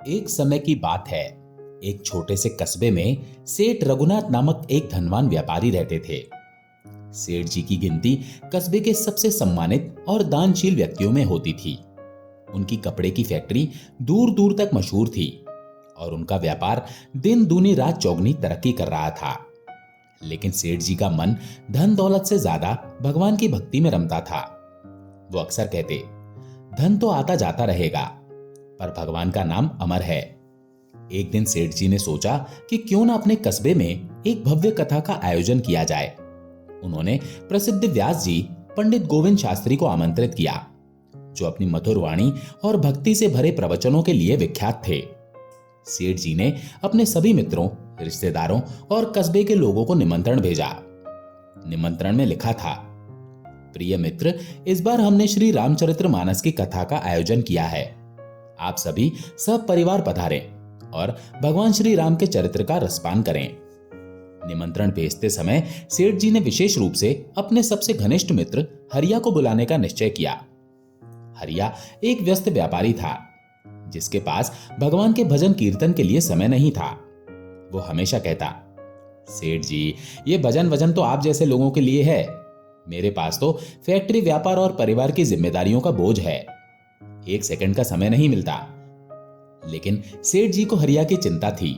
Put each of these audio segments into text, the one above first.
एक समय की बात है। एक छोटे से कस्बे में सेठ रघुनाथ नामक एक धनवान व्यापारी रहते थे। सेठ जी की गिनती कस्बे के सबसे सम्मानित और दानशील व्यक्तियों में होती थी। उनकी कपड़े की फैक्ट्री दूर दूर तक मशहूर थी और उनका व्यापार दिन दूनी रात चौगनी तरक्की कर रहा था। लेकिन सेठ जी का मन धन दौलत से ज्यादा भगवान की भक्ति में रमता था। वो अक्सर कहते, धन तो आता जाता रहेगा, पर भगवान का नाम अमर है। एक दिन सेठ जी ने सोचा कि क्यों ना अपने कस्बे में एक भव्य कथा का आयोजन किया जाए। उन्होंने प्रसिद्ध व्यास जी पंडित गोविंद शास्त्री को आमंत्रित किया, जो अपनी मधुर वाणी और भक्ति से भरे प्रवचनों के लिए विख्यात थे। सेठ जी ने अपने सभी मित्रों, रिश्तेदारों और कस्बे के लोगों को निमंत्रण भेजा। निमंत्रण में लिखा था, प्रिय मित्र, इस बार हमने श्री रामचरितमानस की कथा का आयोजन किया है। आप सभी सब परिवार पधारें और भगवान श्री राम के चरित्र का रसपान करें। निमंत्रण भेजते समय सेठ जी ने विशेष रूप से अपने सबसे घनिष्ठ मित्र हरिया को बुलाने का निश्चय किया। हरिया एक व्यस्त व्यापारी था, जिसके पास भगवान के भजन कीर्तन के लिए समय नहीं था। वो हमेशा कहता, सेठ जी, ये भजन वजन तो आप जैसे लोगों के लिए है। मेरे पास तो फैक्ट्री, व्यापार और परिवार की जिम्मेदारियों का बोझ है। एक सेकंड का समय नहीं मिलता। लेकिन सेठ जी को हरिया की चिंता थी।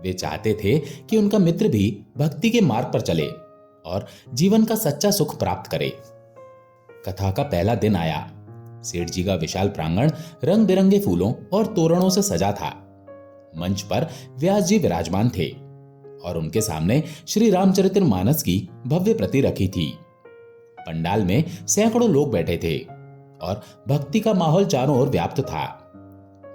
वे चाहते थे कि उनका मित्र भी भक्ति के मार्ग पर चले और जीवन का सच्चा सुख प्राप्त करे। कथा का पहला दिन आया। सेठ जी का विशाल प्रांगण रंग बिरंगे फूलों और तोरणों से सजा था। मंच पर व्यास जी विराजमान थे और उनके सामने श्री रामचरितमानस की भव्य प्रति रखी थी। पंडाल में सैकड़ों लोग बैठे थे और भक्ति का माहौल चारों ओर व्याप्त था।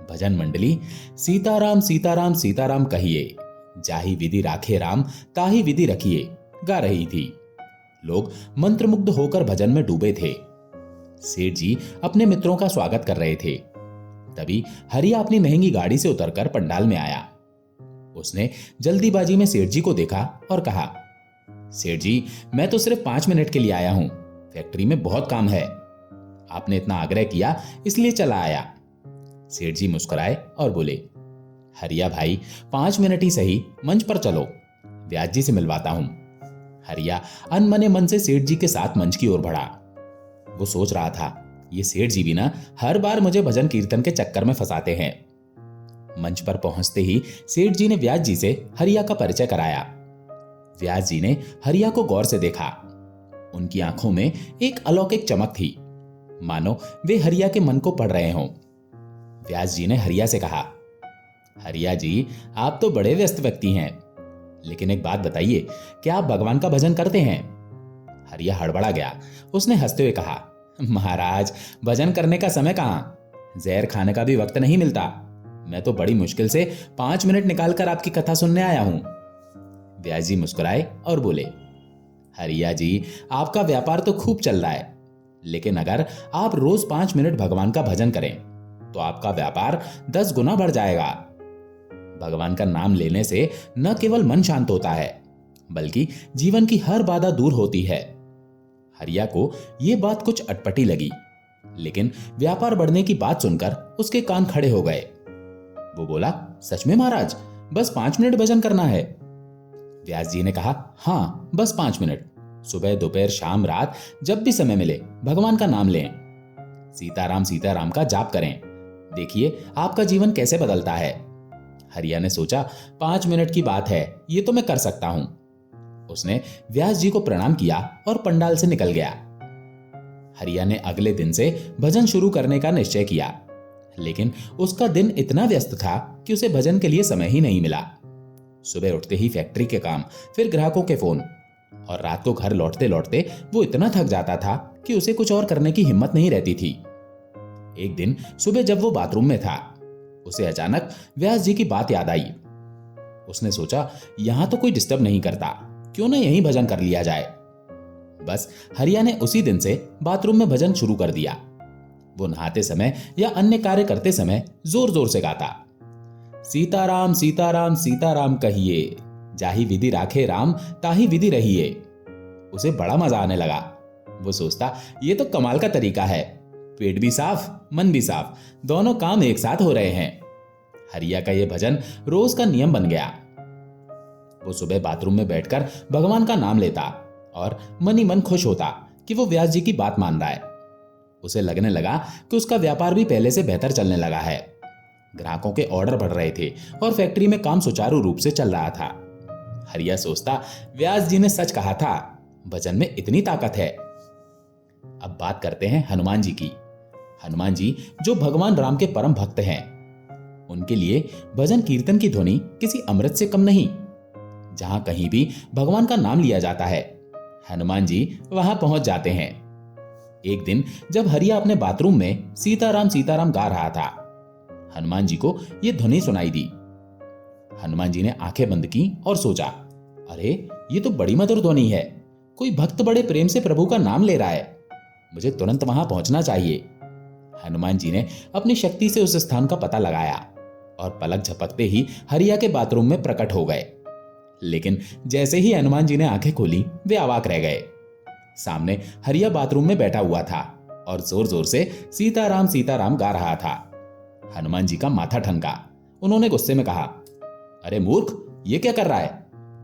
भजन मंडली सीताराम सीताराम सीताराम कहिए, जाहि विधि राखे राम, ताहि विधि रखिए गा रही थी। लोग मंत्रमुग्ध होकर भजन में डूबे थे। सेठ जी अपने मित्रों का स्वागत कर रहे थे। तभी हरिया अपनी महंगी गाड़ी से उतरकर पंडाल में आया। उसने जल्दीबाजी में सेठ जी को देखा और कहा, सेठ जी, मैं तो सिर्फ 5 मिनट के लिए आया हूं। फैक्ट्री में बहुत काम है। आपने इतना आग्रह किया, इसलिए चला आया। सेठ जी मुस्कुराए और बोले, हरिया भाई, 5 मिनट ही सही, मंच पर चलो, व्यास जी से मिलवाता हूं। हरिया अनमने मन से सेठ जी के साथ मंच की ओर बढ़ा। वो सोच रहा था, ये सेठ जी भी ना हर बार मुझे भजन कीर्तन के चक्कर में फंसाते हैं। मंच पर पहुंचते ही सेठ जी ने व्यास जी से हरिया का परिचय कराया। व्यास जी ने हरिया को गौर से देखा। उनकी आंखों में एक अलौकिक चमक थी, मानो वे हरिया के मन को पढ़ रहे हों। व्यास जी ने हरिया से कहा, हरिया जी, आप तो बड़े व्यस्त व्यक्ति हैं, लेकिन एक बात बताइए, क्या आप भगवान का भजन करते हैं? हरिया हड़बड़ा गया। उसने हंसते हुए कहा, महाराज, भजन करने का समय कहां, जहर खाने का भी वक्त नहीं मिलता। मैं तो बड़ी मुश्किल से 5 मिनट निकालकर आपकी कथा सुनने आया हूं। व्यास जी मुस्कुराए और बोले, हरिया जी, आपका व्यापार तो खूब चल रहा है, लेकिन अगर आप रोज 5 मिनट भगवान का भजन करें तो आपका व्यापार 10 गुना बढ़ जाएगा। भगवान का नाम लेने से न केवल मन शांत होता है, बल्कि जीवन की हर बाधा दूर होती है। हरिया को यह बात कुछ अटपटी लगी, लेकिन व्यापार बढ़ने की बात सुनकर उसके कान खड़े हो गए। वो बोला, सच में महाराज, बस 5 मिनट भजन करना है? व्यास जी ने कहा, हाँ, बस 5 मिनट। सुबह, दोपहर, शाम, रात, जब भी समय मिले भगवान का नाम लें। सीताराम सीताराम का जाप करें। देखिए आपका जीवन कैसे बदलता है। हरिया ने सोचा, 5 मिनट की बात है, ये तो मैं कर सकता हूं। उसने व्यास जी को प्रणाम किया और पंडाल से निकल गया। हरिया ने अगले दिन से भजन शुरू करने का निश्चय किया, लेकिन उसका दिन इतना व्यस्त था कि उसे भजन के लिए समय ही नहीं मिला। सुबह उठते ही फैक्ट्री के काम, फिर ग्राहकों के फोन, और रात को घर लौटते लौटते वो इतना थक जाता था कि उसे कुछ और करने की हिम्मत नहीं रहती थी। एक दिन सुबह जब वो बाथरूम में था, उसे अचानक व्यास जी की बात याद आई। उसने सोचा, यहां तो कोई डिस्टर्ब नहीं करता, क्यों ना यहीं भजन कर लिया जाए। बस हरिया ने उसी दिन से बाथरूम में भजन शुरू कर दिया। वो नहाते समय या अन्य कार्य करते समय जोर जोर से गाता, सीताराम सीताराम सीताराम कहिए, जाहि विधि राखे राम, ताहि विधि रहिए। उसे बड़ा मजा आने लगा। वो सोचता, ये तो कमाल का तरीका है, पेट भी साफ, मन भी साफ, दोनों काम एक साथ हो रहे हैं। हरिया का यह भजन रोज का नियम बन गया। वो सुबह बाथरूम में बैठकर भगवान का नाम लेता और मन ही मन खुश होता कि वो व्यास जी की बात मान रहा है। उसे लगने लगा कि उसका व्यापार भी पहले से बेहतर चलने लगा है। ग्राहकों के ऑर्डर बढ़ रहे थे और फैक्ट्री में काम सुचारू रूप से चल रहा था। हरिया सोचता, व्यास जी ने सच कहा था, भजन में इतनी ताकत है। अब बात करते हैं हनुमान जी की। हनुमान जी जो भगवान राम के परम भक्त हैं, उनके लिए भजन कीर्तन की ध्वनि किसी अमृत से कम नहीं। जहां कहीं भी भगवान का नाम लिया जाता है, हनुमान जी वहां पहुंच जाते हैं। एक दिन जब हरिया अपने बाथरूम में सीताराम सीताराम गा रहा था, हनुमान जी को यह ध्वनि सुनाई दी। हनुमान जी ने आंखें बंद की और सोचा, अरे ये तो बड़ी मधुर ध्वनि है। कोई भक्त बड़े प्रेम से प्रभु का नाम ले रहा है। मुझे तुरंत वहां पहुंचना चाहिए। हनुमान जी ने अपनी शक्ति से उस स्थान का पता लगाया और पलक झपकते ही हरिया के बाथरूम में प्रकट हो गए। लेकिन जैसे ही हनुमान जी ने आंखें खोली, वे अवाक रह गए। सामने हरिया बाथरूम में बैठा हुआ था और जोर जोर से सीताराम सीताराम गा रहा था। हनुमान जी का माथा ठनका। उन्होंने गुस्से में कहा, अरे मूर्ख, ये क्या कर रहा है?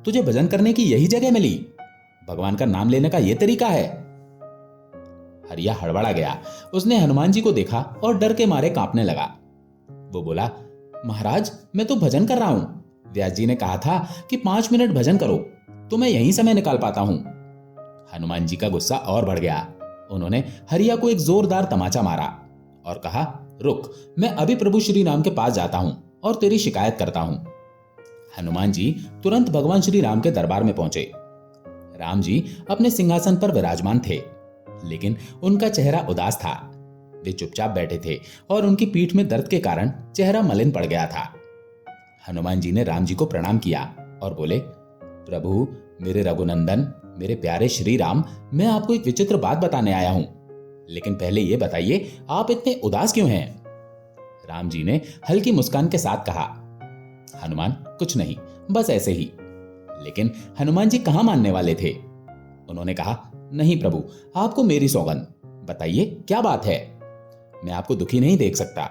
तुझे भजन करने की यही जगह मिली? भगवान का नाम लेने का यह तरीका है? हरिया हड़बड़ा गया। उसने हनुमान जी को देखा और डर के मारे कांपने लगा। वो बोला, महाराज, मैं तो भजन कर रहा हूं। व्यास जी ने कहा था कि 5 मिनट भजन करो, तो मैं यहीं समय निकाल पाता हूं। हनुमान जी का गुस्सा और बढ़ गया। उन्होंने हरिया को एक जोरदार तमाचा मारा और कहा, रुक, मैं अभी प्रभु श्री राम के पास जाता हूं और तेरी शिकायत करता हूं। हनुमान जी तुरंत भगवान श्री राम के दरबार में पहुंचे। राम जी अपने सिंहासन पर विराजमान थे, लेकिन उनका चेहरा उदास था। वे चुपचाप बैठे थे और उनकी पीठ में दर्द के कारण चेहरा मलिन पड़ गया था। हनुमान जी ने राम जी को प्रणाम किया और बोले, प्रभु, मेरे रघुनंदन, मेरे प्यारे श्री राम, मैं आपको एक विचित्र बात बताने आया हूं। लेकिन पहले यह बताइए, आप इतने उदास क्यों हैं? राम जी ने हल्की मुस्कान के साथ कहा, हनुमान, कुछ नहीं, बस ऐसे ही। लेकिन हनुमान जी कहां मानने वाले थे। उन्होंने कहा, नहीं प्रभु, आपको मेरी सौगंध, बताइए क्या बात है? मैं आपको दुखी नहीं देख सकता।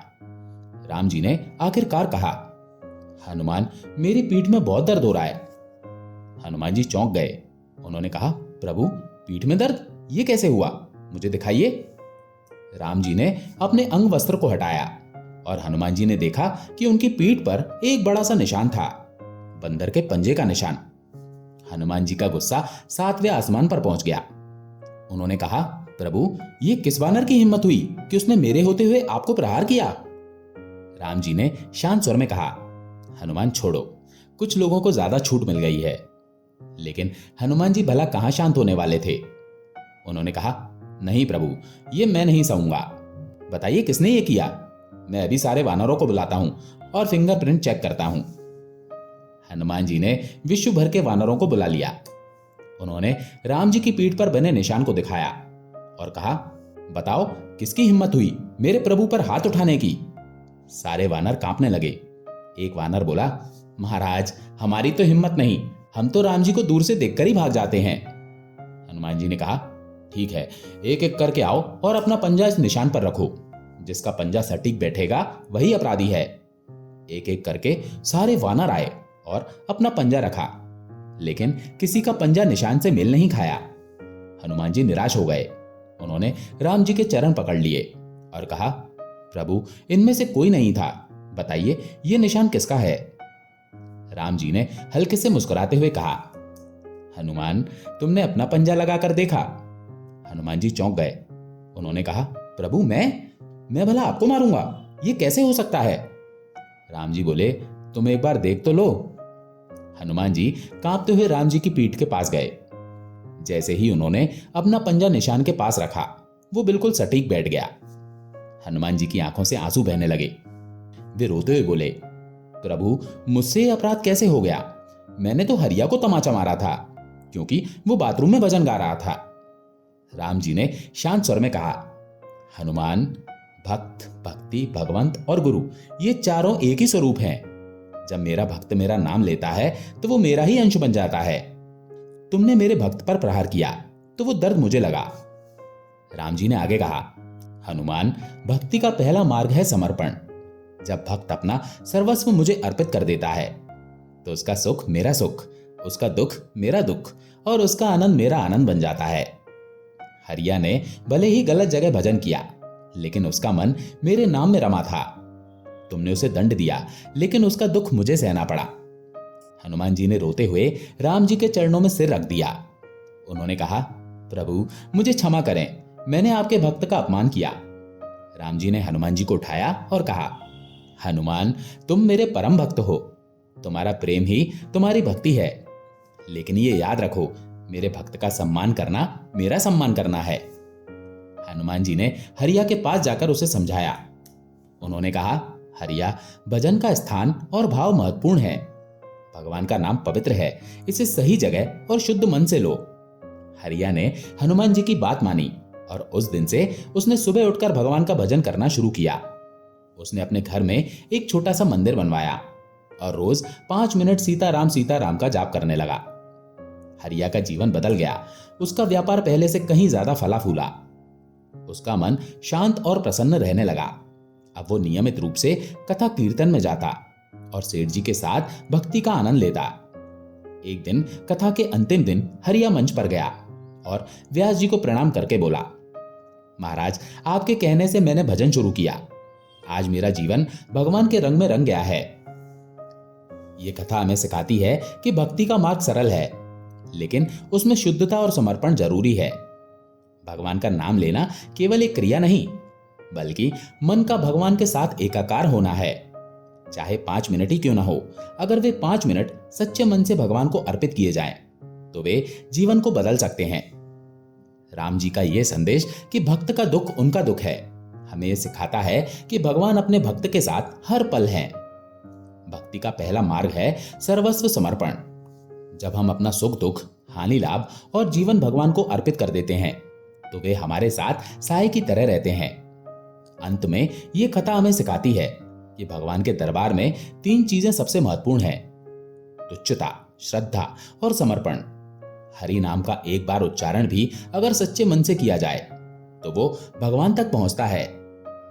राम जी ने आखिरकार कहा, हनुमान, मेरी पीठ में बहुत दर्द हो रहा है। हनुमान जी चौंक गए। उन्होंने कहा, प्रभु, पीठ में दर्द, ये कैसे हुआ? मुझे दिखाइए। राम जी ने अपने अंग वस्त्र को हटाया और हनुमान जी ने देखा कि उनकी पीठ पर एक बड़ा सा निशान था, बंदर के पंजे का निशान। हनुमान जी का गुस्सा 7वें आसमान पर पहुंच गया। उन्होंने कहा, प्रभु, ये किस वानर की हिम्मत हुई कि उसने मेरे होते हुए आपको प्रहार किया? राम जी ने शांत स्वर में कहा, हनुमान छोड़ो, कुछ लोगों को ज्यादा छूट मिल गई है। लेकिन हनुमान जी भला कहां शांत होने वाले थे। उन्होंने कहा, नहीं प्रभु, ये मैं नहीं सहूंगा। बताइए किसने ये किया? मैं अभी सारे वानरों को बुलाता हूं और फिंगरप्रिंट चेक करता हूं। हनुमान जी ने विश्व भर के वानरों को बुला लिया। उन्होंने राम जी की पीठ पर बने निशान को दिखाया और कहा, बताओ किसकी हिम्मत हुई मेरे प्रभु पर हाथ उठाने की? सारे वानर कांपने लगे। एक वानर बोला, महाराज, हमारी तो हिम्मत नहीं, हम तो राम जी को दूर से देखकर ही भाग जाते हैं। हनुमान जी ने कहा, ठीक है, एक एक करके आओ और अपना पंजा इस निशान पर रखो। जिसका पंजा सटीक बैठेगा वही अपराधी है। एक एक करके सारे वानर आए और अपना पंजा रखा, लेकिन किसी का पंजा निशान से मेल नहीं खाया। हनुमान जी निराश हो गए। उन्होंने राम जी के चरण पकड़ लिए और कहा, प्रभु, इनमें से कोई नहीं था, बताइए ये निशान किसका है? राम जी ने हल्के से मुस्कुराते हुए कहा, हनुमान, तुमने अपना पंजा लगाकर देखा? हनुमान जी चौंक गए। उन्होंने कहा, प्रभु, मैं भला आपको मारूंगा? ये कैसे हो सकता है? राम जी बोले, तुम एक बार देख तो लो। हनुमान जी कांपते हुए राम जी की पीठ के पास गए। जैसे ही उन्होंने अपना पंजा निशान के पास रखा, वो बिल्कुल सटीक बैठ गया। हनुमान जी की आंखों से आंसू बहने लगे। वे रोते हुए बोले, प्रभु, मुझसे अपराध कैसे हो गया? मैंने तो हरिया को तमाचा मारा था, क्योंकि वो बाथरूम में भजन गा रहा था। राम जी ने शांत स्वर में कहा, हनुमान, भक्त, भक्ति, भगवंत और गुरु, ये चारों एक ही स्वरूप हैं। जब मेरा भक्त मेरा नाम लेता है तो वो मेरा ही अंश बन जाता है। तुमने मेरे भक्त पर प्रहार किया तो वो दर्द मुझे लगा। राम जी ने आगे कहा, हनुमान, भक्ति का पहला मार्ग है समर्पण। जब भक्त अपना सर्वस्व मुझे अर्पित कर देता है तो उसका सुख मेरा सुख, उसका दुख मेरा दुख और उसका आनंद मेरा आनंद बन जाता है। हरिया ने भले ही गलत जगह भजन किया, लेकिन उसका मन मेरे नाम में रमा था। तुमने उसे दंड दिया, लेकिन उसका दुख मुझे सहना पड़ा। हनुमान जी ने रोते हुए राम जी के चरणों में सिर रख दिया। उन्होंने कहा, प्रभु मुझे क्षमा करें, मैंने आपके भक्त का अपमान किया। राम जी ने हनुमान जी को उठाया और कहा, हनुमान तुम मेरे परम भक्त हो, तुम्हारा प्रेम ही तुम्हारी भक्ति है। लेकिन ये याद रखो, मेरे भक्त का सम्मान करना मेरा सम्मान करना है। हनुमान जी ने हरिया के पास जाकर उसे समझाया। उन्होंने कहा, हरिया भजन का स्थान और भाव महत्वपूर्ण है। भगवान का नाम पवित्र है, इसे सही जगह और शुद्ध मन से लो। हरिया ने हनुमान जी की बात मानी और उस दिन से उसने सुबह उठकर भगवान का भजन करना शुरू किया। उसने अपने घर में एक छोटा सा मंदिर बनवाया और रोज 5 मिनट सीता राम का जाप करने लगा। हरिया का जीवन बदल गया। उसका व्यापार पहले से कहीं ज्यादा फला फूला। उसका मन शांत और प्रसन्न रहने लगा। अब वो नियमित रूप से कथा कीर्तन में जाता और सेठ जी के साथ भक्ति का आनंद लेता। एक दिन कथा के अंतिम दिन हरिया मंच पर गया और व्यास जी को प्रणाम करके बोला, महाराज आपके कहने से मैंने भजन शुरू किया। आज मेरा जीवन भगवान के रंग में रंग गया है। ये कथा हमें सिखाती है कि भक्ति का मार्ग सरल है, लेकिन उसमें शुद्धता और समर्पण जरूरी है। भगवान का नाम लेना केवल एक क्रिया नहीं, बल्कि मन का भगवान के साथ एकाकार होना है। चाहे 5 मिनट ही क्यों ना हो, अगर वे 5 मिनट सच्चे मन से भगवान को अर्पित किए जाएं, तो वे जीवन को बदल सकते हैं। राम जी का यह संदेश कि भक्त का दुख उनका दुख है, हमें यह सिखाता है कि भगवान अपने भक्त के साथ हर पल हैं। भक्ति का पहला मार्ग है सर्वस्व समर्पण। जब हम अपना सुख दुख, हानि लाभ और जीवन भगवान को अर्पित कर देते हैं, तो वे हमारे साथ साए की तरह रहते हैं। अंत में यह कथा हमें सिखाती है कि भगवान के दरबार में 3 चीजें सबसे महत्वपूर्ण हैं: तुच्छता, श्रद्धा और समर्पण। हरि नाम का एक बार उच्चारण भी अगर सच्चे मन से किया जाए तो वो भगवान तक पहुंचता है।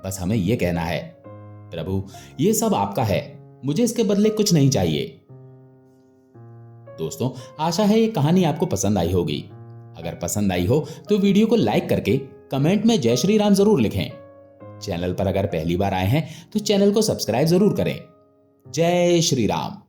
बस हमें यह कहना है, प्रभु ये सब आपका है, मुझे इसके बदले कुछ नहीं चाहिए। दोस्तों, आशा है ये कहानी आपको पसंद आई होगी। अगर पसंद आई हो तो वीडियो को लाइक करके कमेंट में जय श्री राम जरूर लिखें। चैनल पर अगर पहली बार आए हैं तो चैनल को सब्सक्राइब जरूर करें। जय श्री राम।